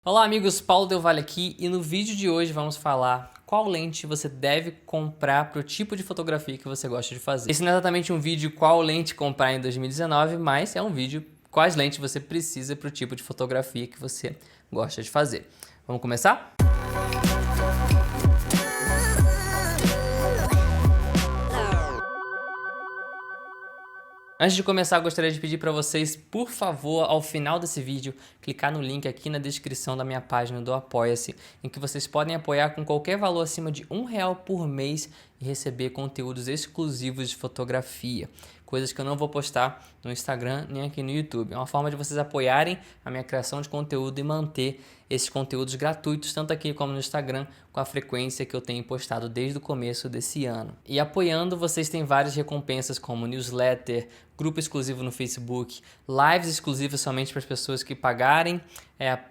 Olá amigos, Paulo Del Valle aqui e no vídeo de hoje vamos falar qual lente você deve comprar para o tipo de fotografia que você gosta de fazer. Esse não é exatamente um vídeo qual lente comprar em 2019, mas é um vídeo quais lentes você precisa para o tipo de fotografia que você gosta de fazer. Vamos começar? Antes de começar, eu gostaria de pedir para vocês, por favor, ao final desse vídeo, clicar no link aqui na descrição da minha página do Apoia-se, em que vocês podem apoiar com qualquer valor acima de R$ 1 por mês e receber conteúdos exclusivos de fotografia. Coisas que eu não vou postar no Instagram nem aqui no YouTube. É uma forma de vocês apoiarem a minha criação de conteúdo e manter esses conteúdos gratuitos, tanto aqui como no Instagram, com a frequência que eu tenho postado desde o começo desse ano. E apoiando, vocês têm várias recompensas como newsletter, grupo exclusivo no Facebook, lives exclusivas somente para as pessoas que pagarem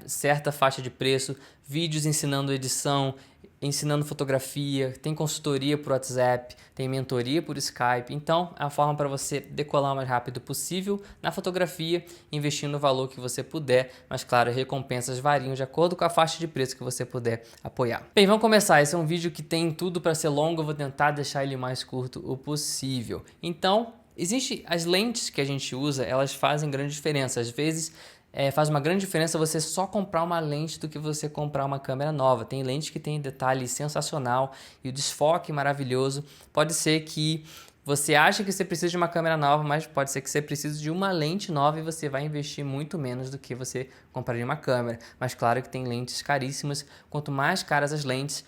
certa faixa de preço, vídeos ensinando edição, ensinando fotografia, tem consultoria por WhatsApp, tem mentoria por Skype. Então, é a forma para você decolar o mais rápido possível na fotografia, investindo o valor que você puder, mas claro, recompensas variam de acordo com a faixa de preço que você puder apoiar. Bem, vamos começar. Esse é um vídeo que tem tudo para ser longo, eu vou tentar deixar ele mais curto o possível. Então, as lentes que a gente usa, elas fazem grande diferença. Às vezes, faz uma grande diferença você só comprar uma lente do que você comprar uma câmera nova. Tem lente que tem detalhe sensacional e o desfoque maravilhoso. Pode ser que você acha que você precisa de uma câmera nova, mas pode ser que você precise de uma lente nova e você vai investir muito menos do que você compraria uma câmera. Mas claro que tem lentes caríssimas. Quanto mais caras as lentes,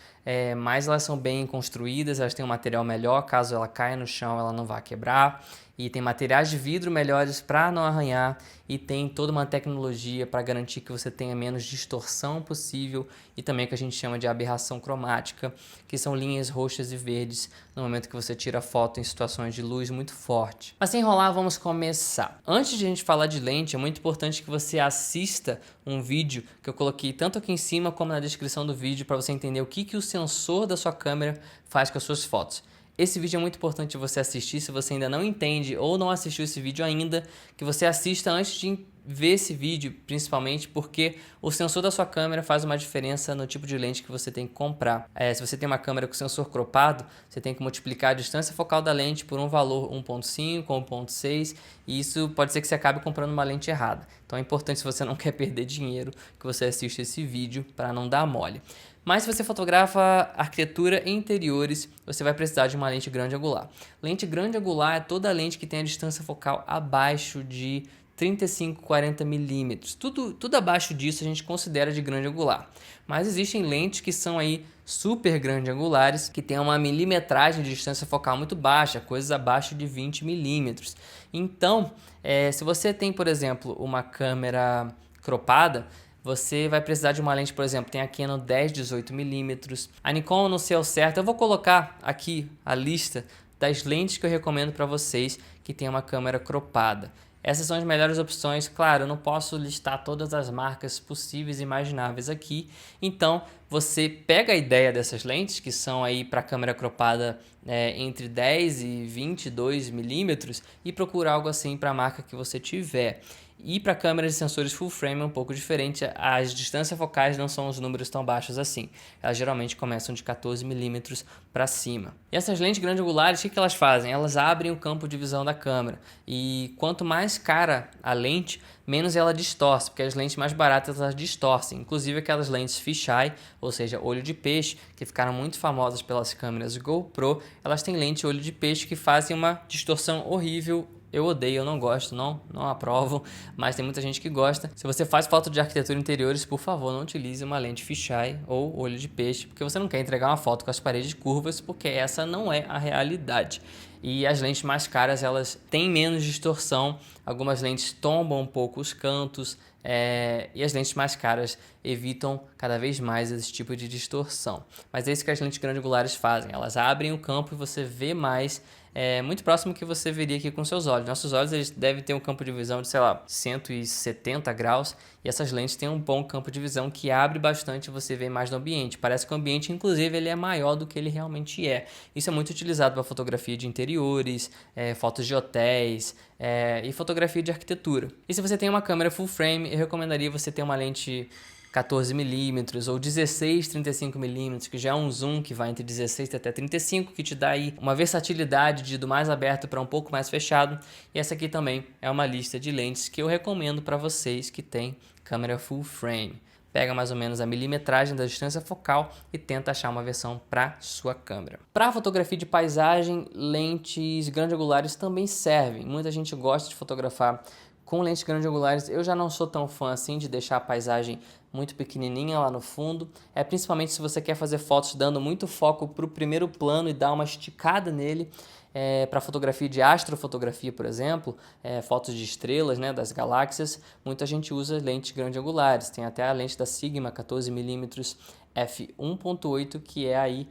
mais elas são bem construídas, elas têm um material melhor, caso ela caia no chão ela não vai quebrar. E tem materiais de vidro melhores para não arranhar e tem toda uma tecnologia para garantir que você tenha menos distorção possível e também o que a gente chama de aberração cromática, que são linhas roxas e verdes no momento que você tira foto em situações de luz muito forte. Mas sem enrolar, vamos começar. Antes de a gente falar de lente, é muito importante que você assista um vídeo que eu coloquei tanto aqui em cima como na descrição do vídeo para você entender o que o sensor da sua câmera faz com as suas fotos. Esse vídeo é muito importante você assistir, se você ainda não entende ou não assistiu esse vídeo ainda, que você assista antes de ver esse vídeo, principalmente porque o sensor da sua câmera faz uma diferença no tipo de lente que você tem que comprar. Se você tem uma câmera com sensor cropado, você tem que multiplicar a distância focal da lente por um valor 1.5 ou 1.6 e isso pode ser que você acabe comprando uma lente errada. Então é importante, se você não quer perder dinheiro, que você assista esse vídeo para não dar mole. Mas se você fotografa arquitetura e interiores, você vai precisar de uma lente grande angular. Lente grande angular é toda lente que tem a distância focal abaixo de 35, 40 milímetros. Tudo abaixo disso a gente considera de grande angular. Mas existem lentes que são aí super grande angulares, que tem uma milimetragem de distância focal muito baixa, coisas abaixo de 20 milímetros. Então, se você tem, por exemplo, uma câmera cropada, você vai precisar de uma lente, por exemplo, tem a Canon 10-18mm, a Nikon, não sei ao certo, eu vou colocar aqui a lista das lentes que eu recomendo para vocês que tem uma câmera cropada. Essas são as melhores opções. Claro, eu não posso listar todas as marcas possíveis e imagináveis aqui, então você pega a ideia dessas lentes, que são aí para câmera cropada entre 10 e 22 milímetros, e procura algo assim para a marca que você tiver. E para câmeras de sensores full frame é um pouco diferente, as distâncias focais não são os números tão baixos assim, elas geralmente começam de 14 milímetros para cima. E essas lentes grande angulares, o que elas fazem? Elas abrem o campo de visão da câmera e quanto mais cara a lente, menos ela distorce, porque as lentes mais baratas elas distorcem, inclusive aquelas lentes fisheye, ou seja, olho de peixe, que ficaram muito famosas pelas câmeras GoPro, elas têm lente olho de peixe que fazem uma distorção horrível. Eu odeio, eu não gosto, não aprovo, mas tem muita gente que gosta. Se você faz foto de arquitetura interiores, por favor, não utilize uma lente fisheye ou olho de peixe, porque você não quer entregar uma foto com as paredes curvas, porque essa não é a realidade. E as lentes mais caras, elas têm menos distorção, algumas lentes tombam um pouco os cantos, e as lentes mais caras evitam cada vez mais esse tipo de distorção. Mas é isso que as lentes grande angulares fazem, elas abrem o campo e você vê mais, muito próximo que você veria aqui com seus olhos. Nossos olhos eles devem ter um campo de visão de, sei lá, 170 graus, e essas lentes têm um bom campo de visão que abre bastante e você vê mais do ambiente. Parece que o ambiente, inclusive, ele é maior do que ele realmente é. Isso é muito utilizado para fotografia de interiores, fotos de hotéis, e fotografia de arquitetura. E se você tem uma câmera full frame, eu recomendaria você ter uma lente 14mm ou 16-35mm, que já é um zoom que vai entre 16 até 35, que te dá aí uma versatilidade de do mais aberto para um pouco mais fechado. E essa aqui também é uma lista de lentes que eu recomendo para vocês que têm câmera full frame. Pega mais ou menos a milimetragem da distância focal e tenta achar uma versão para sua câmera. Para fotografia de paisagem, lentes grande-angulares também servem. Muita gente gosta de fotografar com lentes grande-angulares. Eu já não sou tão fã assim de deixar a paisagem muito pequenininha lá no fundo. Principalmente se você quer fazer fotos dando muito foco para o primeiro plano e dar uma esticada nele. Para fotografia de astrofotografia, por exemplo, fotos de estrelas, né, das galáxias, muita gente usa lentes grande-angulares. Tem até a lente da Sigma 14mm f1.8, que é aí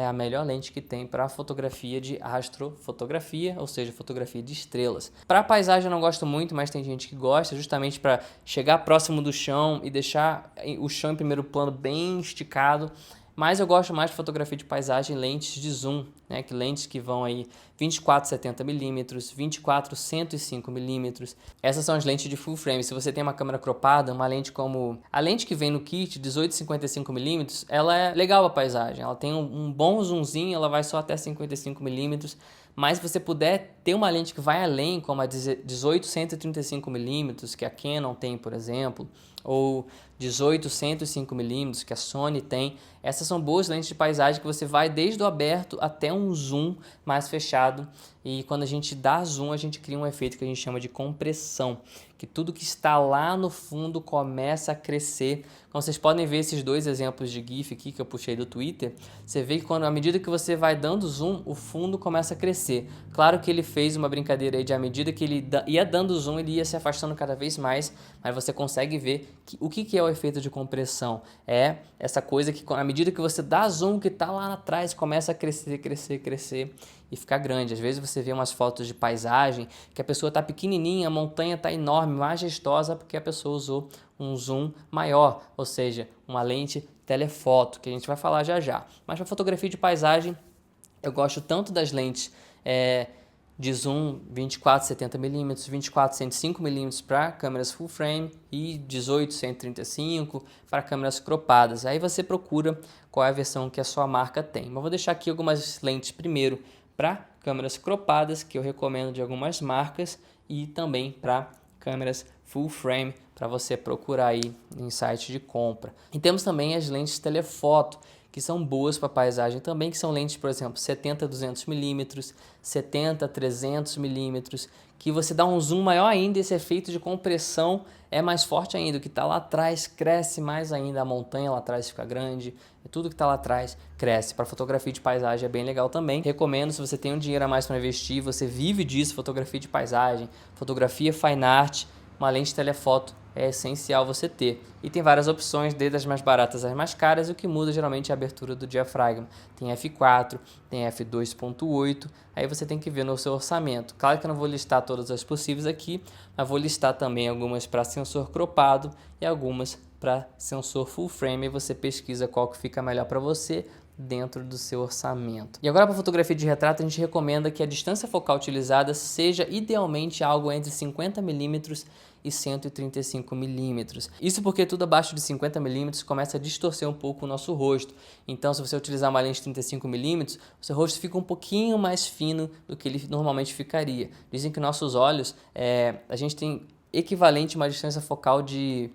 a melhor lente que tem para fotografia de astrofotografia, ou seja, fotografia de estrelas. Para paisagem eu não gosto muito, mas tem gente que gosta, justamente para chegar próximo do chão e deixar o chão em primeiro plano bem esticado. Mas eu gosto mais de fotografia de paisagem, lentes de zoom, né? Que lentes que vão aí 24-70mm, 24-105mm. Essas são as lentes de full frame. Se você tem uma câmera cropada, uma lente como a lente que vem no kit, 18-55mm, ela é legal a paisagem. Ela tem um bom zoomzinho, ela vai só até 55mm. Mas se você puder ter uma lente que vai além, como a 18-135mm, que a Canon tem, por exemplo, ou 18-105mm, que a Sony tem, essas são boas lentes de paisagem que você vai desde o aberto até um zoom mais fechado. E quando a gente dá zoom, a gente cria um efeito que a gente chama de compressão, que tudo que está lá no fundo começa a crescer. Como vocês podem ver esses dois exemplos de GIF aqui que eu puxei do Twitter, você vê que à medida que você vai dando zoom, o fundo começa a crescer. Claro que ele fez uma brincadeira aí de à medida que ele ia dando zoom, ele ia se afastando cada vez mais, mas você consegue ver que o que é o efeito de compressão. É essa coisa que à medida que você dá zoom, que está lá atrás, começa a crescer, crescer, crescer e ficar grande. Às vezes você vê umas fotos de paisagem que a pessoa está pequenininha, a montanha está enorme, majestosa, porque a pessoa usou um zoom maior, ou seja, uma lente telefoto, que a gente vai falar já já. Mas para fotografia de paisagem, eu gosto tanto das lentes de zoom 24-70mm, 24-105mm para câmeras full frame e 18-135 para câmeras cropadas. Aí você procura qual é a versão que a sua marca tem. Mas vou deixar aqui algumas lentes primeiro para câmeras cropadas, que eu recomendo de algumas marcas, e também para câmeras full frame, para você procurar aí em site de compra. E temos também as lentes telefoto, que são boas para paisagem também, que são lentes, por exemplo, 70-200mm, 70-300mm, que você dá um zoom maior ainda, esse efeito de compressão é mais forte ainda. O que está lá atrás cresce mais ainda, a montanha lá atrás fica grande, tudo que está lá atrás cresce. Para fotografia de paisagem é bem legal também. Recomendo, se você tem um dinheiro a mais para investir, você vive disso, fotografia de paisagem, fotografia fine art, uma lente telefoto é essencial você ter. E tem várias opções, desde as mais baratas às mais caras, o que muda geralmente é a abertura do diafragma. Tem f4, tem f2.8, aí você tem que ver no seu orçamento. Claro que eu não vou listar todas as possíveis aqui, mas vou listar também algumas para sensor cropado e algumas para sensor full frame, e você pesquisa qual que fica melhor para você dentro do seu orçamento. E agora, para fotografia de retrato, a gente recomenda que a distância focal utilizada seja idealmente algo entre 50mm e 135mm. Isso porque tudo abaixo de 50mm começa a distorcer um pouco o nosso rosto. Então, se você utilizar uma lente 35mm, o seu rosto fica um pouquinho mais fino do que ele normalmente ficaria. Dizem que nossos olhos, a gente tem equivalente a uma distância focal de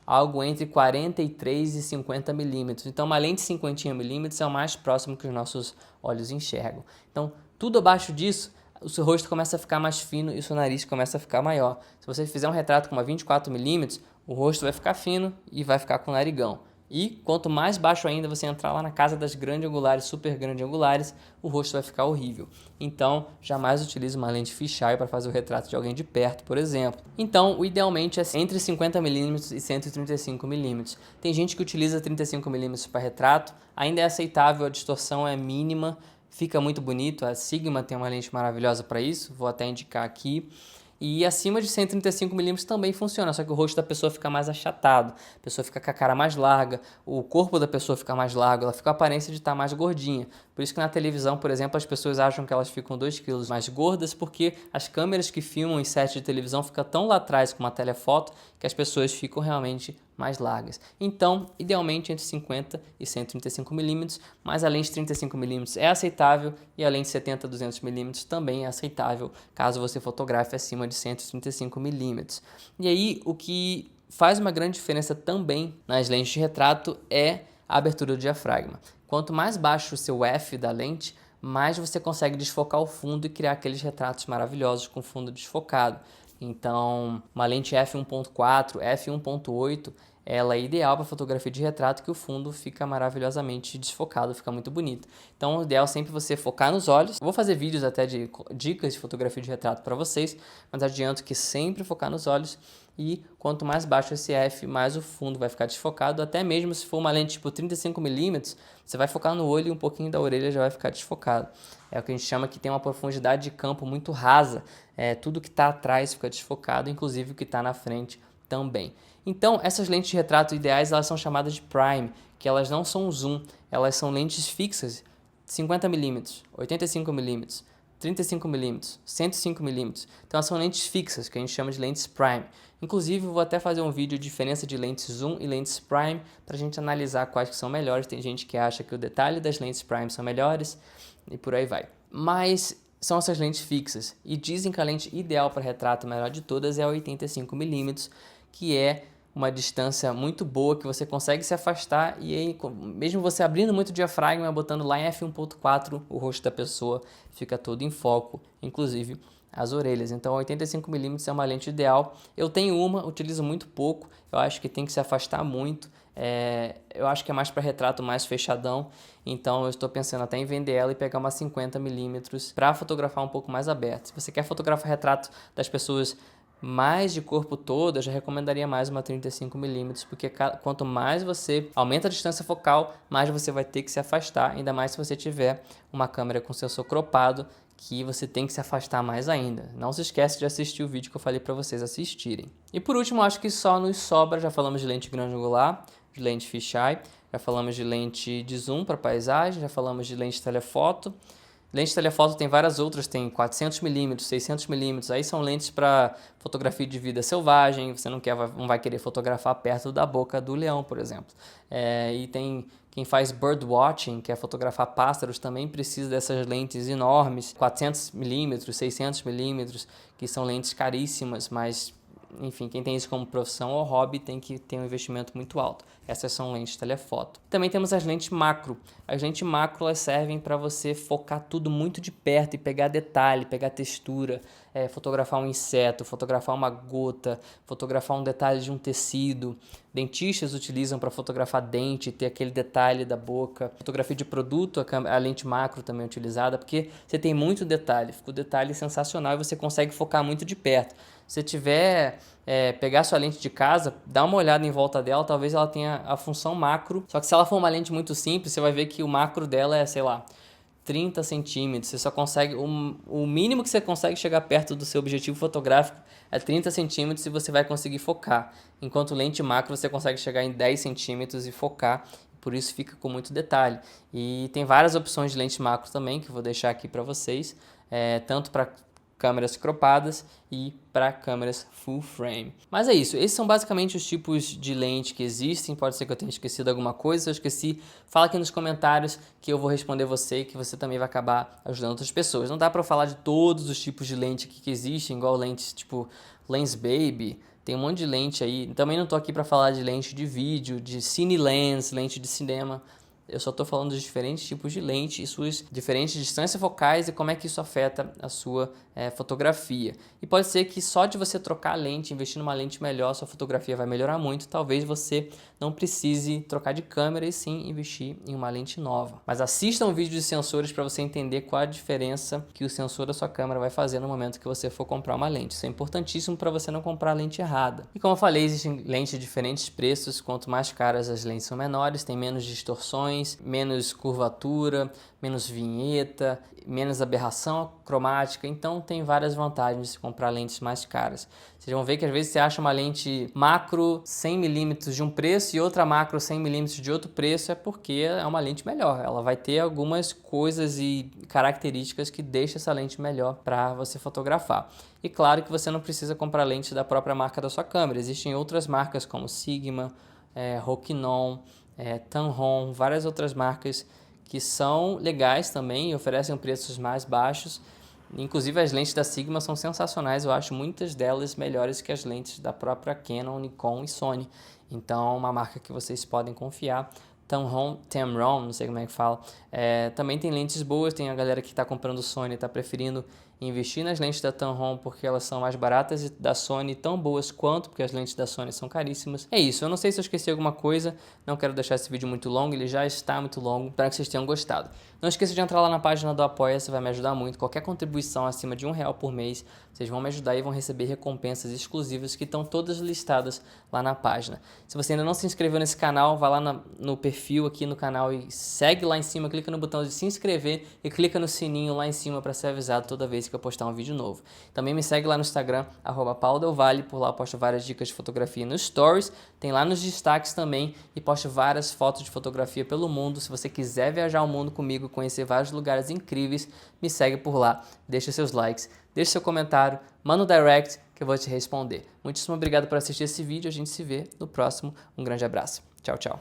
algo entre 43 e 50mm. Então, uma lente 50mm é o mais próximo que os nossos olhos enxergam. Então, tudo abaixo disso, o seu rosto começa a ficar mais fino e o seu nariz começa a ficar maior. Se você fizer um retrato com uma 24mm, o rosto vai ficar fino e vai ficar com narigão. E quanto mais baixo ainda você entrar lá na casa das grande angulares, super grande angulares, o rosto vai ficar horrível. Então, jamais utilize uma lente fisheye para fazer o retrato de alguém de perto, por exemplo. Então, o idealmente é entre 50mm e 135mm. Tem gente que utiliza 35mm para retrato, ainda é aceitável, a distorção é mínima, fica muito bonito. A Sigma tem uma lente maravilhosa para isso, vou até indicar aqui. E acima de 135mm também funciona, só que o rosto da pessoa fica mais achatado, a pessoa fica com a cara mais larga, o corpo da pessoa fica mais largo, ela fica com a aparência de estar mais gordinha. Por isso que na televisão, por exemplo, as pessoas acham que elas ficam 2 kg mais gordas, porque as câmeras que filmam em sets de televisão ficam tão lá atrás com uma telefoto que as pessoas ficam realmente mais largas. Então, idealmente entre 50 e 135 mm, mas a lente de 35 mm é aceitável e a lente de 70 a 200 mm também é aceitável, caso você fotografe acima de 135 mm. E aí, o que faz uma grande diferença também nas lentes de retrato é a abertura do diafragma. Quanto mais baixo o seu f da lente, mais você consegue desfocar o fundo e criar aqueles retratos maravilhosos com fundo desfocado. Então, uma lente f1.4, f1.8, ela é ideal para fotografia de retrato, que o fundo fica maravilhosamente desfocado, fica muito bonito. Então, o ideal é sempre você focar nos olhos. Eu vou fazer vídeos até de dicas de fotografia de retrato para vocês, mas adianto que sempre focar nos olhos, e quanto mais baixo esse f, mais o fundo vai ficar desfocado. Até mesmo se for uma lente tipo 35mm, você vai focar no olho e um pouquinho da orelha já vai ficar desfocado. É o que a gente chama que tem uma profundidade de campo muito rasa. Tudo que está atrás fica desfocado, inclusive o que está na frente também. Então, essas lentes de retrato ideais, elas são chamadas de prime, que elas não são zoom, elas são lentes fixas, 50mm, 85mm, 35mm, 105mm. Então, elas são lentes fixas, que a gente chama de lentes prime. Inclusive, eu vou até fazer um vídeo de diferença de lentes zoom e lentes prime para a gente analisar quais que são melhores. Tem gente que acha que o detalhe das lentes prime são melhores e por aí vai. Mas são essas lentes fixas, e dizem que a lente ideal para retrato, a melhor de todas, é a 85mm, que é uma distância muito boa, que você consegue se afastar, e aí, mesmo você abrindo muito o diafragma, botando lá em f1.4, o rosto da pessoa fica todo em foco, inclusive as orelhas. Então 85mm é uma lente ideal. Eu tenho uma, utilizo muito pouco, eu acho que tem que se afastar muito. Eu acho que é mais para retrato mais fechadão, então eu estou pensando até em vender ela e pegar uma 50mm para fotografar um pouco mais aberto. Se você quer fotografar retrato das pessoas mais de corpo todo, eu já recomendaria mais uma 35mm, porque quanto mais você aumenta a distância focal, mais você vai ter que se afastar, ainda mais se você tiver uma câmera com sensor cropado, que você tem que se afastar mais ainda. Não se esquece de assistir o vídeo que eu falei para vocês assistirem. E por último, acho que só nos sobra, já falamos de lente grande angular, de lente fisheye, já falamos de lente de zoom para paisagem, já falamos de lente telefoto. Lente telefoto tem várias outras, tem 400mm, 600mm, aí são lentes para fotografia de vida selvagem, você não vai querer fotografar perto da boca do leão, por exemplo. E tem quem faz birdwatching, que é fotografar pássaros, também precisa dessas lentes enormes, 400mm, 600mm, que são lentes caríssimas, mas enfim, quem tem isso como profissão ou hobby tem que ter um investimento muito alto. Essas são lentes telefoto. Também temos as lentes macro. As lentes macro, elas servem para você focar tudo muito de perto e pegar detalhe, pegar textura, fotografar um inseto, fotografar uma gota, fotografar um detalhe de um tecido. Dentistas utilizam para fotografar dente, ter aquele detalhe da boca. Fotografia de produto, a lente macro também é utilizada, porque você tem muito detalhe, fica o detalhe sensacional e você consegue focar muito de perto. Se tiver, pegar sua lente de casa, dá uma olhada em volta dela, talvez ela tenha a função macro, só que se ela for uma lente muito simples, você vai ver que o macro dela é, sei lá, 30 centímetros, você só consegue, o mínimo que você consegue chegar perto do seu objetivo fotográfico é 30 centímetros e você vai conseguir focar, enquanto lente macro você consegue chegar em 10 centímetros e focar, por isso fica com muito detalhe. E tem várias opções de lente macro também, que eu vou deixar aqui para vocês, tanto para câmeras cropadas e para câmeras full frame. Mas é isso, esses são basicamente os tipos de lente que existem. Pode ser que eu tenha esquecido alguma coisa, se eu esqueci, fala aqui nos comentários que eu vou responder você e que você também vai acabar ajudando outras pessoas. Não dá para eu falar de todos os tipos de lente aqui que existem, igual lentes tipo Lens Baby, tem um monte de lente aí. Também não tô aqui para falar de lente de vídeo, de cine lens, lente de cinema. Eu só estou falando dos diferentes tipos de lente e suas diferentes distâncias focais e como é que isso afeta a sua fotografia. E pode ser que só de você trocar a lente, investir numa lente melhor, sua fotografia vai melhorar muito. Talvez você não precise trocar de câmera e sim investir em uma lente nova. Mas assista um vídeo de sensores para você entender qual a diferença que o sensor da sua câmera vai fazer no momento que você for comprar uma lente. Isso é importantíssimo para você não comprar a lente errada. E como eu falei, existem lentes de diferentes preços. Quanto mais caras as lentes são menores, tem menos distorções, imperfeições, menos curvatura, menos vinheta, menos aberração cromática. Então tem várias vantagens de se comprar lentes mais caras. Vocês vão ver que às vezes você acha uma lente macro 100mm de um preço e outra macro 100mm de outro preço, é porque é uma lente melhor. Ela vai ter algumas coisas e características que deixam essa lente melhor para você fotografar. E claro que você não precisa comprar lente da própria marca da sua câmera. Existem outras marcas como Sigma, Rokinon, Tamron, várias outras marcas que são legais também e oferecem preços mais baixos. Inclusive as lentes da Sigma são sensacionais, eu acho muitas delas melhores que as lentes da própria Canon, Nikon e Sony. Então é uma marca que vocês podem confiar. Tamron, não sei como é que fala. Também tem lentes boas, tem a galera que está comprando Sony e está preferindo investir nas lentes da Tamron porque elas são mais baratas, e da Sony tão boas quanto, porque as lentes da Sony são caríssimas. É isso, eu não sei se eu esqueci alguma coisa, não quero deixar esse vídeo muito longo, ele já está muito longo, espero que vocês tenham gostado. Não esqueça de entrar lá na página do Apoia-se, vai me ajudar muito. Qualquer contribuição acima de R$1 por mês, vocês vão me ajudar e vão receber recompensas exclusivas que estão todas listadas lá na página. Se você ainda não se inscreveu nesse canal, vai lá no perfil aqui no canal e segue lá em cima, clica no botão de se inscrever e clica no sininho lá em cima para ser avisado toda vez que eu postar um vídeo novo. Também me segue lá no Instagram, @paulodelvalle, por lá eu posto várias dicas de fotografia nos stories, tem lá nos destaques também e posto várias fotos de fotografia pelo mundo. Se você quiser viajar o mundo comigo, conhecer vários lugares incríveis, me segue por lá, deixa seus likes, deixa seu comentário, manda um direct que eu vou te responder. Muitíssimo obrigado por assistir esse vídeo, a gente se vê no próximo, um grande abraço, tchau, tchau.